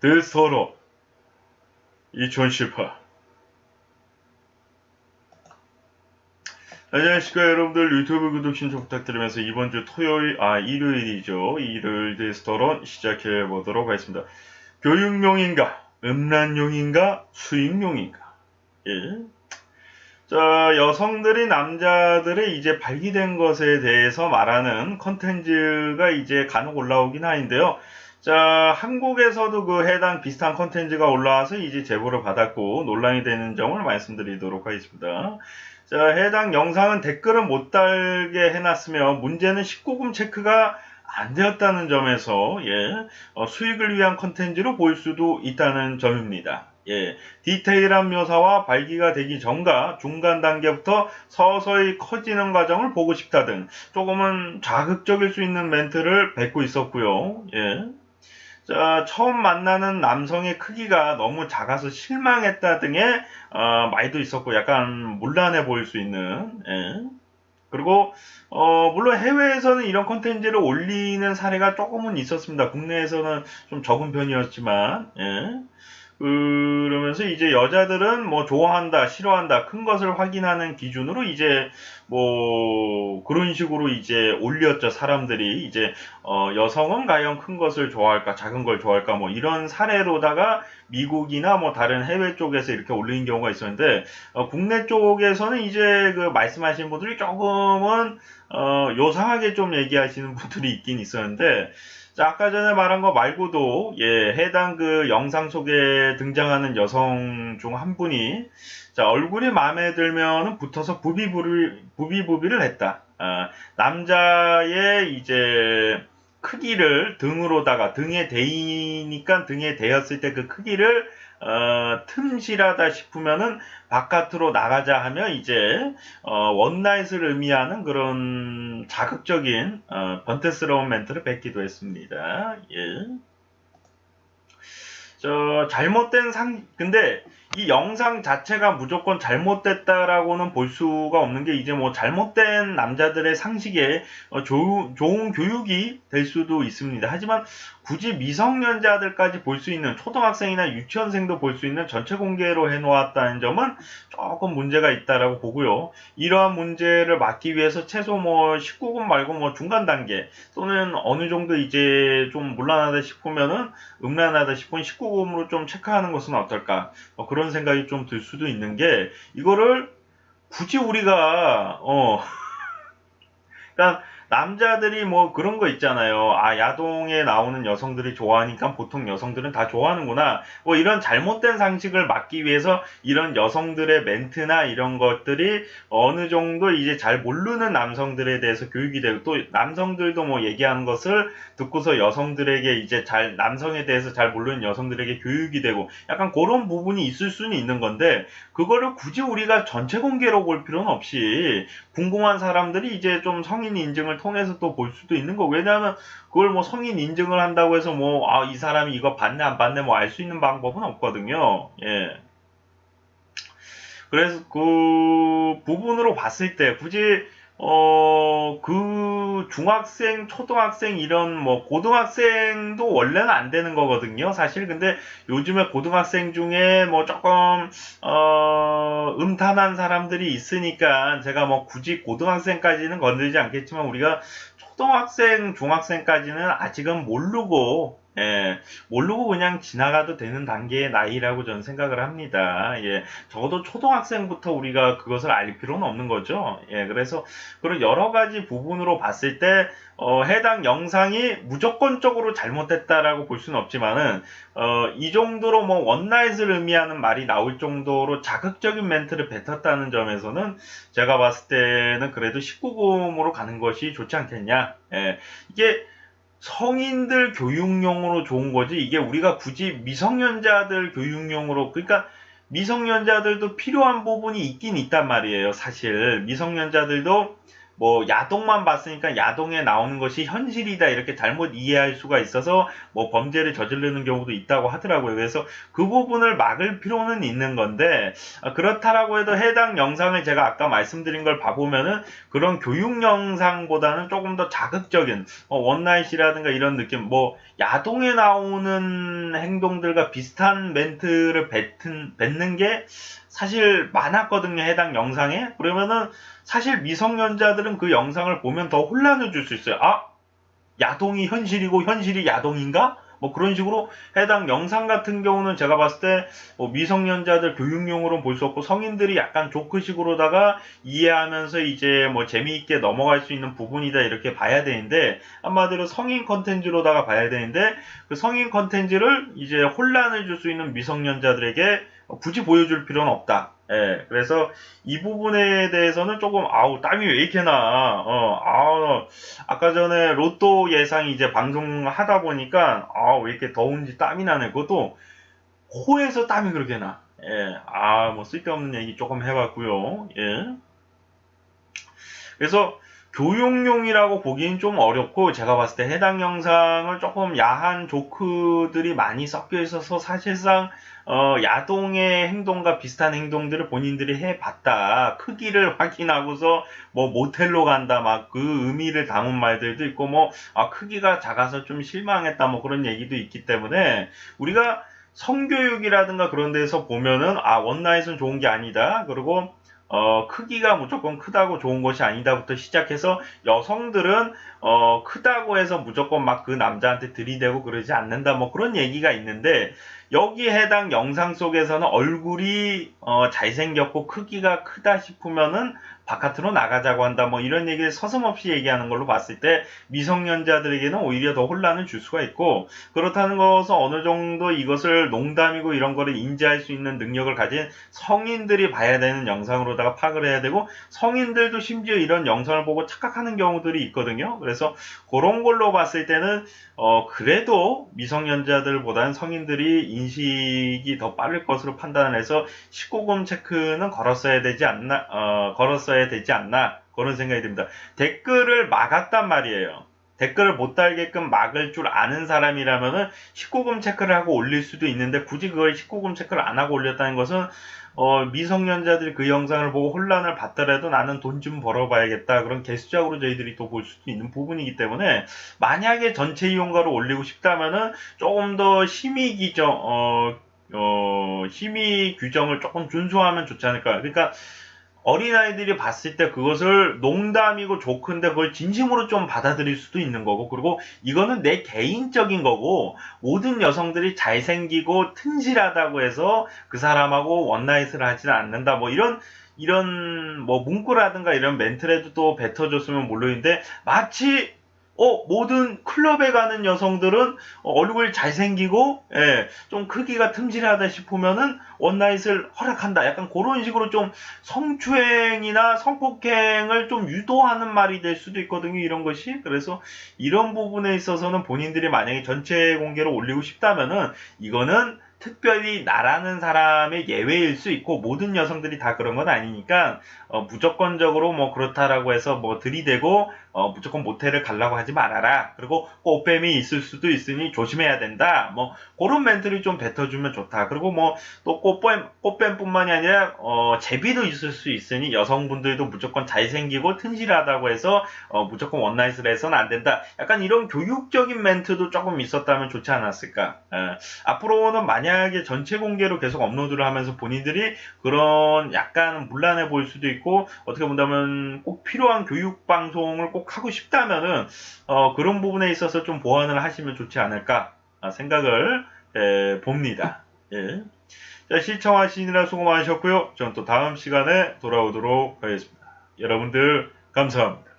데스토론 2018. 안녕하십니까 여러분들, 유튜브 구독 신청 부탁드리면서 이번주 일요일이죠. 일요일 데스토론 시작해 보도록 하겠습니다. 교육용인가, 음란용인가, 수익용인가. 예. 자, 여성들이 남자들의 이제 발기된 것에 대해서 말하는 컨텐츠가 이제 간혹 올라오긴 하는데요. 자, 한국에서도 그 해당 비슷한 컨텐츠가 올라와서 이제 제보를 받았고 논란이 되는 점을 말씀드리도록 하겠습니다. 자, 해당 영상은 댓글을 못 달게 해놨으며 문제는 19금 체크가 안 되었다는 점에서 수익을 위한 컨텐츠로 보일 수도 있다는 점입니다. 디테일한 묘사와 발기가 되기 전과 중간 단계부터 서서히 커지는 과정을 보고 싶다 등 조금은 자극적일 수 있는 멘트를 뱉고 있었고요. 자, 처음 만나는 남성의 크기가 너무 작아서 실망했다 등의 말도 있었고 약간 문란해 보일 수 있는. 그리고 물론 해외에서는 이런 콘텐츠를 올리는 사례가 조금은 있었습니다. 국내에서는 좀 적은 편이었지만. 그러면서 이제 여자들은 뭐 좋아한다, 싫어한다, 큰 것을 확인하는 기준으로 이제 뭐 그런 식으로 이제 올렸죠. 사람들이 이제 여성은 과연 큰 것을 좋아할까, 작은 걸 좋아할까, 뭐 이런 사례로다가 미국이나 뭐 다른 해외 쪽에서 이렇게 올리는 경우가 있었는데 국내 쪽에서는 이제 그 말씀하신 분들이 조금은 요상하게 좀 얘기하시는 분들이 있긴 있었는데. 자, 아까 전에 말한 거 말고도 해당 그 영상 속에 등장하는 여성 중 한 분이 자, 얼굴이 마음에 들면은 붙어서 부비부비를 했다. 남자의 이제 크기를 등으로다가 등에 대이니까 등에 대었을 때 그 크기를 틈실하다 싶으면은 바깥으로 나가자 하며 이제 원나잇을 의미하는 그런 자극적인 번태스러운 멘트를 뱉기도 했습니다. 근데 이 영상 자체가 무조건 잘못됐다라고는 볼 수가 없는 게 이제 뭐 잘못된 남자들의 상식에 좋은 교육이 될 수도 있습니다. 하지만 굳이 미성년자들까지 볼 수 있는 초등학생이나 유치원생도 볼 수 있는 전체 공개로 해놓았다는 점은 조금 문제가 있다라고 보고요. 이러한 문제를 막기 위해서 최소 뭐 19금 말고 뭐 중간 단계 또는 어느 정도 이제 좀 문란하다 싶으면은 음란하다 싶으면 19금으로 좀 체크하는 것은 어떨까? 그런 생각이 좀 들 수도 있는 게 이거를 굳이 우리가 그러니까 남자들이 뭐 그런 거 있잖아요. 야동에 나오는 여성들이 좋아하니까 보통 여성들은 다 좋아하는구나. 뭐 이런 잘못된 상식을 막기 위해서 이런 여성들의 멘트나 이런 것들이 어느 정도 이제 잘 모르는 남성들에 대해서 교육이 되고 또 남성들도 뭐 얘기하는 것을 듣고서 여성들에게 이제 남성에 대해서 잘 모르는 여성들에게 교육이 되고 약간 그런 부분이 있을 수는 있는 건데 그거를 굳이 우리가 전체 공개로 볼 필요는 없이 궁금한 사람들이 이제 좀 성인 인증을 통해서 또 볼 수도 있는 거고 왜냐하면 그걸 뭐 성인 인증을 한다고 해서 뭐 이 사람이 이거 봤네 안 봤네 뭐 알 수 있는 방법은 없거든요. 그래서 그 부분으로 봤을 때 굳이 그 중학생, 초등학생 이런 뭐 고등학생도 원래는 안 되는 거거든요. 사실 근데 요즘에 고등학생 중에 뭐 조금 음탄한 사람들이 있으니까 제가 뭐 굳이 고등학생까지는 건드리지 않겠지만 우리가 초등학생, 중학생까지는 아직은 모르고 그냥 지나가도 되는 단계의 나이라고 저는 생각을 합니다. 적어도 초등학생부터 우리가 그것을 알 필요는 없는 거죠. 그래서 그런 여러 가지 부분으로 봤을 때 해당 영상이 무조건적으로 잘못됐다라고 볼 수는 없지만은 이 정도로 뭐 원나잇을 의미하는 말이 나올 정도로 자극적인 멘트를 뱉었다는 점에서는 제가 봤을 때는 그래도 19금으로 가는 것이 좋지 않겠냐. 이게 성인들 교육용으로 좋은 거지 이게 우리가 굳이 미성년자들 교육용으로 그러니까 미성년자들도 필요한 부분이 있긴 있단 말이에요. 사실 미성년자들도 뭐 야동만 봤으니까 야동에 나오는 것이 현실이다 이렇게 잘못 이해할 수가 있어서 뭐 범죄를 저지르는 경우도 있다고 하더라고요. 그래서 그 부분을 막을 필요는 있는 건데 그렇다라고 해도 해당 영상을 제가 아까 말씀드린 걸 봐보면은 그런 교육 영상보다는 조금 더 자극적인 원나잇이라든가 이런 느낌 뭐 야동에 나오는 행동들과 비슷한 멘트를 뱉는 게 사실 많았거든요. 해당 영상에. 그러면은 사실 미성년자들은 그 영상을 보면 더 혼란을 줄 수 있어요. 아, 야동이 현실이고 현실이 야동인가? 뭐 그런 식으로 해당 영상 같은 경우는 제가 봤을 때뭐 미성년자들 교육용으로는 볼 수 없고 성인들이 약간 조크식으로다가 이해하면서 이제 뭐 재미있게 넘어갈 수 있는 부분이다 이렇게 봐야 되는데 한마디로 성인 컨텐츠로다가 봐야 되는데 그 성인 컨텐츠를 이제 혼란을 줄 수 있는 미성년자들에게 굳이 보여줄 필요는 없다. 예, 그래서 이 부분에 대해서는 조금 아우 땀이 왜 이렇게 나? 아까 전에 로또 예상 이제 방송하다 보니까 왜 이렇게 더운지 땀이 나네. 그것도 코에서 땀이 그렇게 나. 예, 뭐 쓸데없는 얘기 조금 해봤고요. 예. 그래서 교육용이라고 보기는 좀 어렵고 제가 봤을 때 해당 영상을 조금 야한 조크들이 많이 섞여 있어서 사실상 야동의 행동과 비슷한 행동들을 본인들이 해봤다. 크기를 확인하고서 뭐 모텔로 간다 막 그 의미를 담은 말들도 있고 뭐 크기가 작아서 좀 실망했다 뭐 그런 얘기도 있기 때문에 우리가 성교육이라든가 그런 데서 보면은 원나잇은 좋은 게 아니다. 그리고 크기가 무조건 크다고 좋은 것이 아니다부터 시작해서 여성들은 크다고 해서 무조건 막 그 남자한테 들이대고 그러지 않는다 뭐 그런 얘기가 있는데 여기 해당 영상 속에서는 얼굴이 잘생겼고 크기가 크다 싶으면은 바깥으로 나가자고 한다 뭐 이런 얘기를 서슴없이 얘기하는 걸로 봤을 때 미성년자들에게는 오히려 더 혼란을 줄 수가 있고 그렇다는 것은 어느 정도 이것을 농담이고 이런 거를 인지할 수 있는 능력을 가진 성인들이 봐야 되는 영상으로다가 파악을 해야 되고 성인들도 심지어 이런 영상을 보고 착각하는 경우들이 있거든요. 그래서 그런 걸로 봤을 때는 그래도 미성년자들보다는 성인들이 인식이 더 빠를 것으로 판단을 해서 19금 체크는 걸었어야 되지 않나 그런 생각이 듭니다. 댓글을 막았단 말이에요. 댓글을 못 달게끔 막을 줄 아는 사람이라면은 19금 체크를 하고 올릴 수도 있는데 굳이 그걸 19금 체크를 안 하고 올렸다는 것은 미성년자들이 그 영상을 보고 혼란을 받더라도 나는 돈 좀 벌어봐야겠다. 그런 개수작으로 저희들이 또 볼 수도 있는 부분이기 때문에 만약에 전체 이용가로 올리고 싶다면은 조금 더 심의 규정을 조금 준수하면 좋지 않을까. 그러니까 어린아이들이 봤을 때 그것을 농담이고 조크인데 그걸 진심으로 좀 받아들일 수도 있는 거고 그리고 이거는 내 개인적인 거고 모든 여성들이 잘생기고 튼실하다고 해서 그 사람하고 원나잇을 하지는 않는다 뭐 이런 뭐 문구라든가 이런 멘트라도 또 뱉어줬으면 물론인데 마치 모든 클럽에 가는 여성들은 얼굴 잘생기고, 좀 크기가 틈실하다 싶으면은 원나잇을 허락한다. 약간 그런 식으로 좀 성추행이나 성폭행을 좀 유도하는 말이 될 수도 있거든요. 이런 것이. 그래서 이런 부분에 있어서는 본인들이 만약에 전체 공개로 올리고 싶다면은 이거는 특별히 나라는 사람의 예외일 수 있고 모든 여성들이 다 그런 건 아니니까 무조건적으로 뭐 그렇다라고 해서 뭐 들이대고 무조건 모텔을 가려고 하지 말아라. 그리고 꽃뱀이 있을 수도 있으니 조심해야 된다. 뭐 그런 멘트를 좀 뱉어주면 좋다. 그리고 뭐 또 꽃뱀뿐만이 아니라 제비도 있을 수 있으니 여성분들도 무조건 잘생기고 튼실하다고 해서 무조건 원나잇을 해서는 안 된다. 약간 이런 교육적인 멘트도 조금 있었다면 좋지 않았을까. 앞으로는 만약에 전체 공개로 계속 업로드를 하면서 본인들이 그런 약간 문란해 보일 수도 있고 어떻게 본다면 꼭 필요한 교육 방송을 꼭 하고 싶다면은 그런 부분에 있어서 좀 보완을 하시면 좋지 않을까 생각을 봅니다. 예. 자, 시청하시느라 수고 많으셨고요. 저는 또 다음 시간에 돌아오도록 하겠습니다. 여러분들 감사합니다.